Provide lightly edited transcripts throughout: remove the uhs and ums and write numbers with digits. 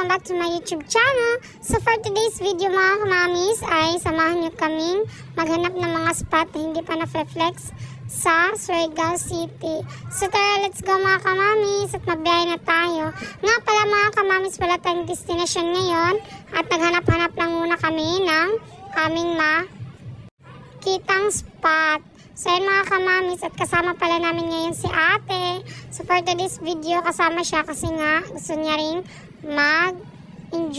welcome back to my YouTube channel. So for today's video mga kamamis ay samahan nyo kaming maghanap ng mga spot na hindi pa na-flex sa Surigao City. So tara, let's go mga kamamis at magbiyahe na tayo. Nga pala mga kamamis, wala tayong destination ngayon at naghanap-hanap lang muna kami ng aming makitang spot. So yun mga kamamis, at kasama pala namin ngayon si ate. So for today's video, kasama siya kasi nga gusto niya rin mag-enjoy.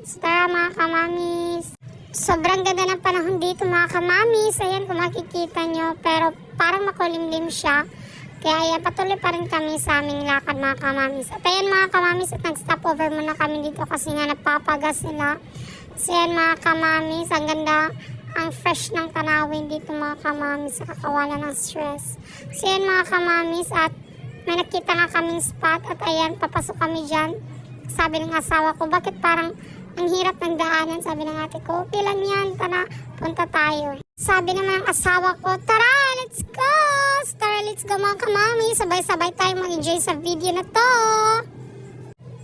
So tara mga kamamis. Sobrang ganda ng panahon dito mga kamamis. Ayan kung makikita nyo, pero parang makulimlim siya. Kaya ayan, patuloy pa rin kami sa aming lakad mga kamamis. At ayan mga kamamis, at nag-stop over muna kami dito kasi nga nagpapagas sila. So ayan mga kamamis, ang ganda. Ang fresh ng tanawin dito mga kamamis, sa kakawala ng stress. So yan mga kamamis, at may nakita nga kaming spot at ayan, papasok kami dyan. Sabi ng asawa ko, bakit parang ang hirap ng daanan? Sabi ng ate ko, okay lang yan, tara, punta tayo. Sabi naman ng asawa ko, tara, let's go! Tara, let's go mga kamamis, sabay-sabay tayo mag-enjoy sa video na to.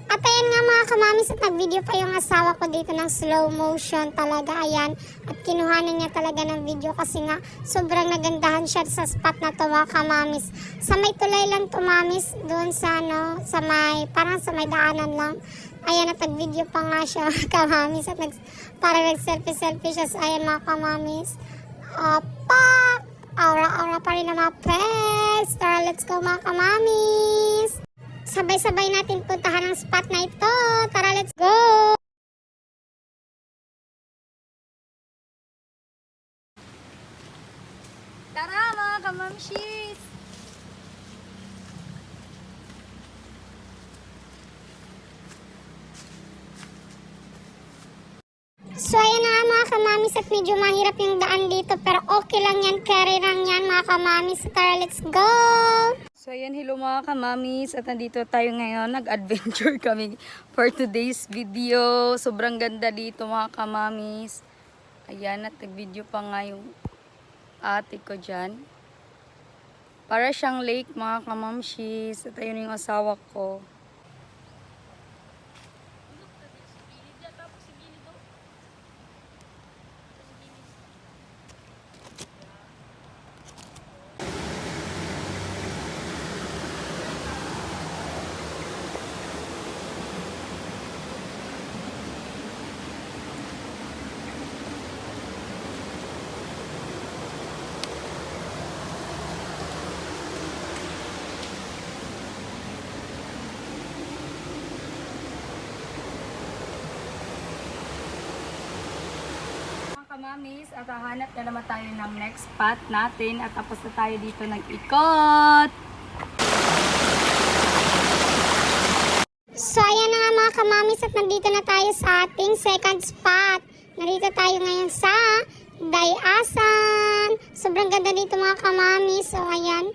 At ayan nga mga kamamis, at nag-video pa yung asawa ko dito ng slow motion talaga, ayan. At kinuhanan niya talaga ng video kasi nga sobrang nagandahan siya sa spot na to mga kamamis. Sa may tulay lang to mamis, doon sa sa may, parang sa may daanan lang. Ayan, at nag-video pa nga siya mga kamamis, at parang nag-selfie siya. So ayan mga kamamis. Pak! Aura-aura pa rin na mga press. Tara, let's go mga kamamis. Sabay-sabay natin puntahan ang spot na ito. Tara, let's go! Tara mga kamamshis! So ayan na nga mga kamamis, at medyo mahirap yung daan dito, pero okay lang yan, carry lang yan mga kamamis. Tara, let's go! So ayan, hello mga kamamis, at nandito tayo ngayon, nag-adventure kami for today's video. Sobrang ganda dito mga kamamis. Ayan, at nag-video pa nga yung ate ko dyan. Para siyang lake mga kamamshis, at ayun yung asawa ko. Kamamis, at hahanap na naman tayo ng next spot natin, at tapos na tayo dito nag-ikot. So ayan na nga mga kamamis, at nandito na tayo sa ating second spot. Nandito tayo ngayon sa Dayasan. Sobrang ganda dito mga kamamis. So ayan,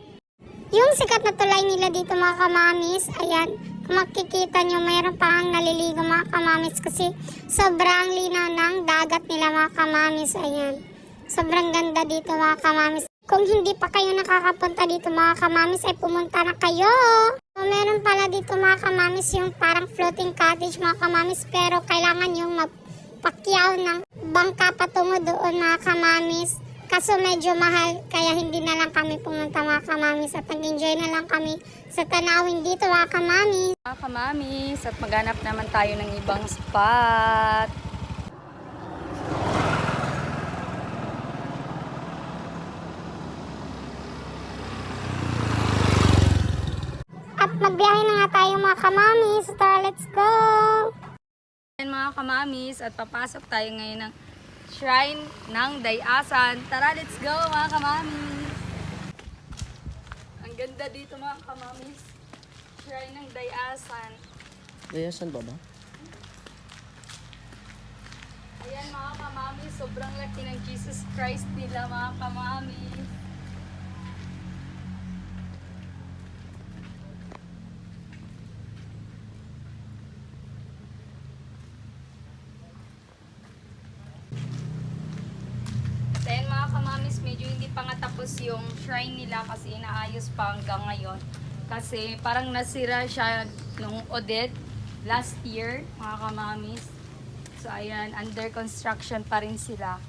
yung sikat na tulay nila dito mga kamamis, ayan. Kung makikita nyo, mayroon pang naliligo mga kamamis kasi sobrang linaw ng dagat nila mga kamamis. Ayan, sobrang ganda dito mga kamamis. Kung hindi pa kayo nakakapunta dito mga kamamis, ay pumunta na kayo. So, meron pala dito mga kamamis yung parang floating cottage mga kamamis, pero kailangan yung magpakyaw ng bangka patungo doon mga kamamis. Kaso medyo mahal, kaya hindi na lang kami pumunta mga kamamis, at nag-enjoy na lang kami sa tanawin dito mga kamamis. Mga kamamis, at maghanap naman tayo ng ibang spot. At magbiyahe na nga tayo mga kamamis. Tara, let's go! Ayan mga kamamis, at papasok tayo ngayon ng shrine ng Dayasan. Tara, let's go mga kamamis! Ang ganda dito mga kamamis. Shrine ng Dayasan. Dayasan ba ba? Ayan mga kamamis, sobrang laki ng Jesus Christ nila mga kamamis. Ayan mga kamamis, medyo hindi pa nga tapos yung shrine nila kasi inaayos pa hanggang ngayon. Kasi parang nasira siya nung Odette. last year, mga kamamis. So, ayan, under construction pa rin sila.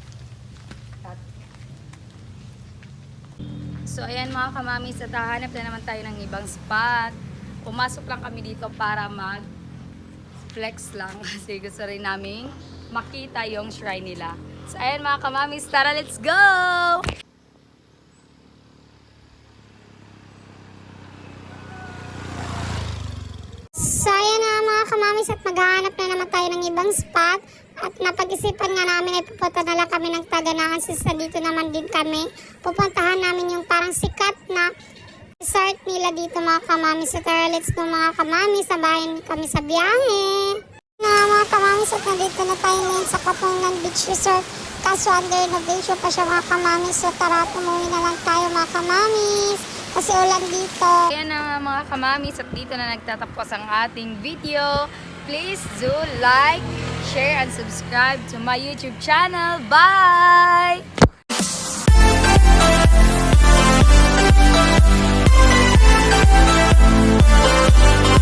So, ayan mga kamamis, at hahanap na naman tayo ng ibang spot. Pumasok lang kami dito para mag-flex lang kasi gusto rin namin makita yung shrine nila. So, ayan mga kamamis, tara, let's go! So, ayan na mga kamamis at maghahanap na naman tayo ng ibang spot. At napag-isipan nga namin ay pupunta na lang kami ng Taganangan since dito naman din kami. Pupuntahan namin yung parang sikat na resort nila dito mga kamamis. So, tara, let's go mga kamamis. Sabayan kami sa biyahe. Na mga kamamis at nandito na tayo ngayon sa Kapungan Beach Resort. Kaso under renovation pa siya mga kamamis. So, tara, tumuwi na lang tayo mga kamamis. Kasi ulan dito. Ayan na mga kamamis at dito na nagtatapos ang ating video. Please do like, share, and subscribe to my YouTube channel. Bye!